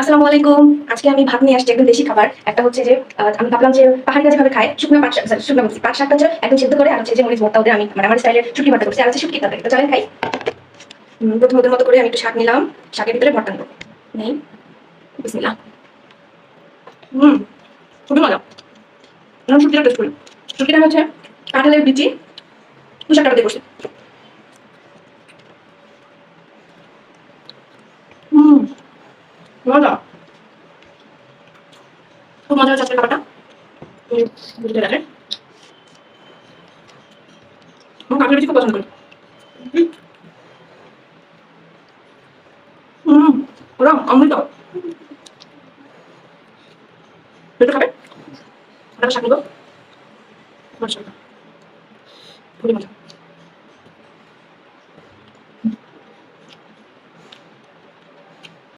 আসসালামু আলাইকুম। আজকে আমি ভাত নিয়ে আসছি একদম দেশি খাবার। একটা হচ্ছে যে আমি ভাবলাম যে পাহাড়িরা যেভাবে খায় শুকনো পাট শাক, সরি শুকনো বলছি, পাট শাকটা হচ্ছে একদম সেদ্ধ করে আর হচ্ছে যে মরিচ ভর্তা ওদের আমি মানে আমার স্টাইলের শুটকি ভর্তা করছি। আর হচ্ছে শুটকি তরকারি। তো চলেন খাই। প্রথমে ওদের মতো করে আমি একটু শাক নিলাম। শাকের ভিতরে ভর্তা নেবো। নেই। বিসমিল্লাহ। হুম, খুবই মজা। এখন শুটকিটা টেস্ট করি। শুটকিটা হচ্ছে কাঁঠালের বিচি তুষারটা দিয়ে করছি। হুম, মজা। খুব মজা হচ্ছে আজকের খাবারটা। বুঝতে দেখেন। আমার কাঁঠালের বিচি খুব পছন্দ করি। হুম, ওরা অমৃত। একটু খাবে? আমরা শাক নেবো। মাশাআল্লাহ। খুবই মজা।